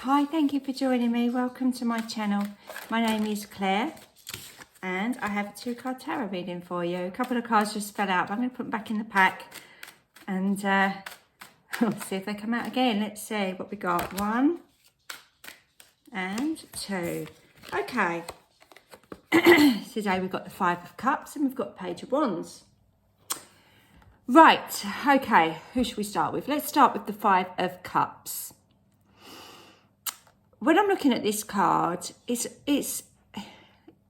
Hi, thank you for joining me. Welcome to my channel. My name is Claire and I have a 2-card tarot reading for you. A couple of cards just fell out, but I'm going to put them back in the pack and we'll see if they come out again. Let's see what we got. 1 and 2. Okay. Today we've got the 5 of Cups and we've got the Page of Wands. Right, okay, who should we start with? Let's start with the 5 of Cups. When I'm looking at this card, it's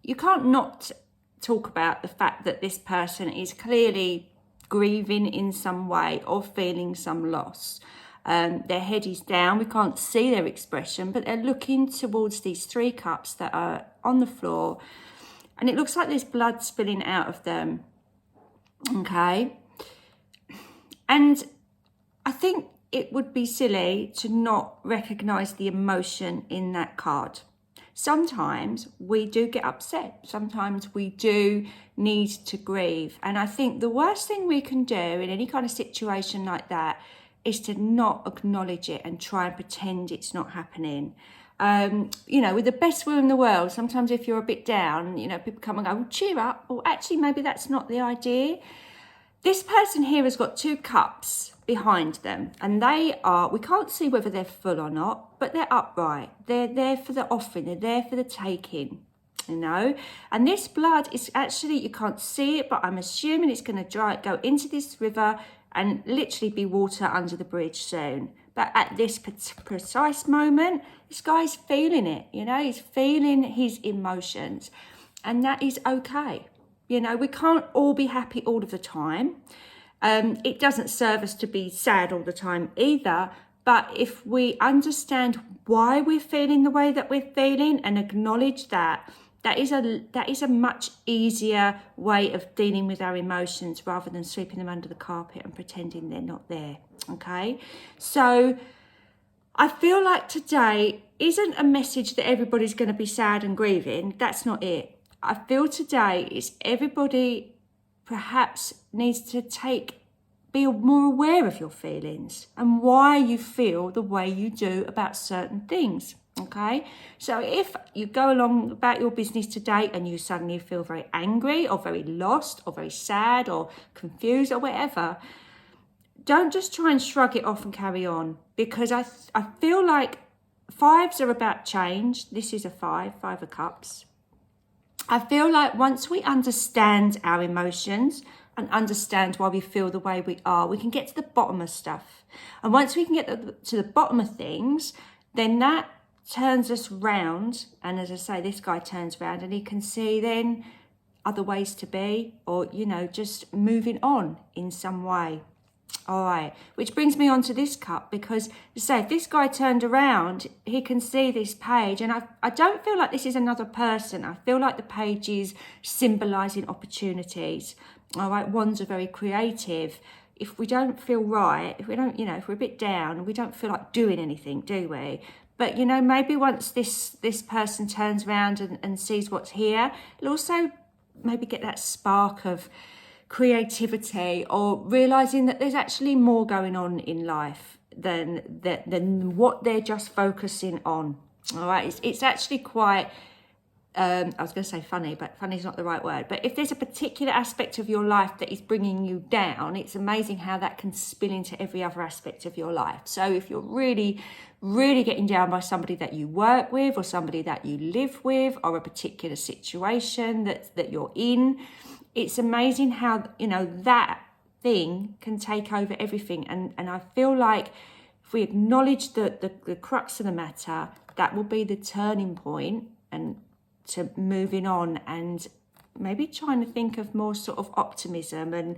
you can't not talk about the fact that this person is clearly grieving in some way or feeling some loss. Their head is down. We can't see their expression, but they're looking towards these 3 cups that are on the floor, and it looks like there's blood spilling out of them. Okay, and I think it would be silly to not recognize the emotion in that card. Sometimes we do get upset. Sometimes we do need to grieve. And I think the worst thing we can do in any kind of situation like that is to not acknowledge it and try and pretend it's not happening. With the best will in the world, sometimes if you're a bit down, people come and go, well, cheer up. Or actually, maybe that's not the idea. This person here has got 2 cups behind them, and we can't see whether they're full or not, but they're upright. They're there for the offering, they're there for the taking, And this blood is actually, you can't see it, but I'm assuming it's going to go into this river and literally be water under the bridge soon. But at this precise moment, this guy's feeling it, he's feeling his emotions, and that is okay. We can't all be happy all of the time. It doesn't serve us to be sad all the time either. But if we understand why we're feeling the way that we're feeling and acknowledge that is a much easier way of dealing with our emotions rather than sweeping them under the carpet and pretending they're not there. Okay, so I feel like today isn't a message that everybody's going to be sad and grieving. That's not it. I feel today is everybody perhaps needs to be more aware of your feelings and why you feel the way you do about certain things, okay? So if you go along about your business today and you suddenly feel very angry or very lost or very sad or confused or whatever, don't just try and shrug it off and carry on, because I feel like 5s are about change. This is a 5 of Cups. I feel like once we understand our emotions and understand why we feel the way we are, we can get to the bottom of stuff. And once we can get to the bottom of things, then that turns us round. And as I say, this guy turns round and he can see then other ways to be, or, just moving on in some way. All right, which brings me on to this cup, because say if this guy turned around, he can see this page, and I don't feel like this is another person. I feel like the page is symbolizing opportunities. All right, wands are very creative. If we don't feel right, if we're a bit down, we don't feel like doing anything, do we? But maybe once this person turns around and sees what's here, it'll also maybe get that spark of creativity, or realizing that there's actually more going on in life than what they're just focusing on. All right, it's actually quite I was going to say funny, but funny is not the right word. But if there's a particular aspect of your life that is bringing you down, it's amazing how that can spill into every other aspect of your life. So if you're really, really getting down by somebody that you work with, or somebody that you live with, or a particular situation that you're in, it's amazing how, that thing can take over everything. And I feel like if we acknowledge the crux of the matter, that will be the turning point and to moving on, and maybe trying to think of more sort of optimism and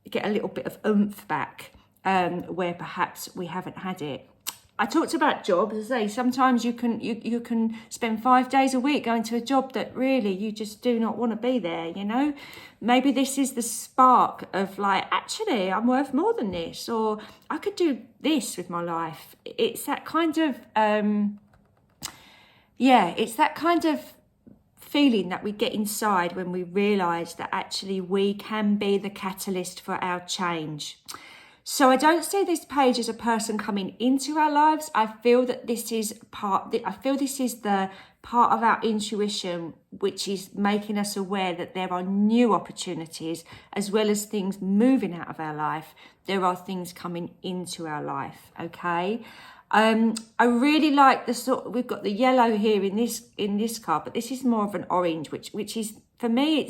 get a little bit of oomph back where perhaps we haven't had it. I talked about jobs. As I say, sometimes you can spend 5 days a week going to a job that really you just do not want to be there, Maybe this is the spark of like, actually, I'm worth more than this, or I could do this with my life. It's that kind of, it's that kind of feeling that we get inside when we realise that actually we can be the catalyst for our change. So I don't see this page as a person coming into our lives. I feel that this is the part of our intuition which is making us aware that there are new opportunities, as well as things moving out of our life. There are things coming into our life. Okay. I really like we've got the yellow here in this card, but this is more of an orange, which is, for me,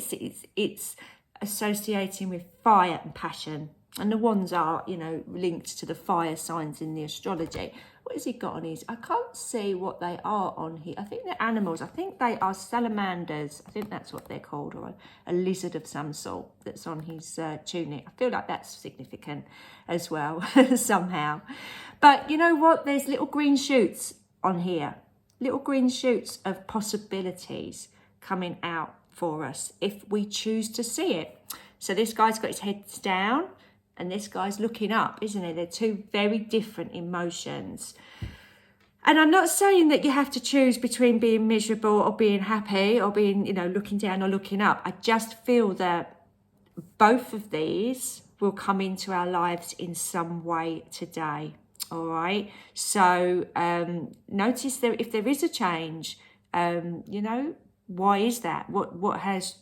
it's associating with fire and passion. And the wands are, linked to the fire signs in the astrology. What has he got on his? I can't see what they are on here. I think they're animals. I think they are salamanders. I think that's what they're called, or a lizard of some sort that's on his tunic. I feel like that's significant as well, somehow. But you know what? There's little green shoots on here. Little green shoots of possibilities coming out for us if we choose to see it. So this guy's got his head down, and this guy's looking up, isn't it? They're two very different emotions. And I'm not saying that you have to choose between being miserable or being happy, or being, looking down or looking up. I just feel that both of these will come into our lives in some way today. All right. So notice if there is a change, why is that? What has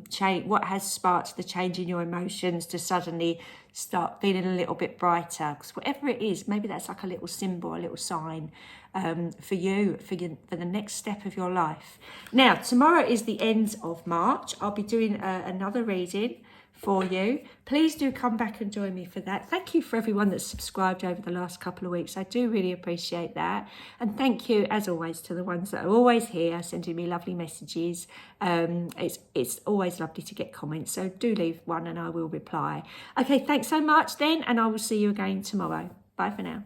changed? What has sparked the change in your emotions to suddenly start feeling a little bit brighter? Because whatever it is, maybe that's like a little symbol, a little sign for you, for the next step of your life. Now, tomorrow is the end of March. I'll be doing another reading for you. Please do come back and join me for that. Thank you for everyone that's subscribed over the last couple of weeks. I do really appreciate that. And thank you, as always, to the ones that are always here sending me lovely messages. It's always lovely to get comments, so do leave one and I will reply. Okay, thanks so much then, and I will see you again tomorrow. Bye for now.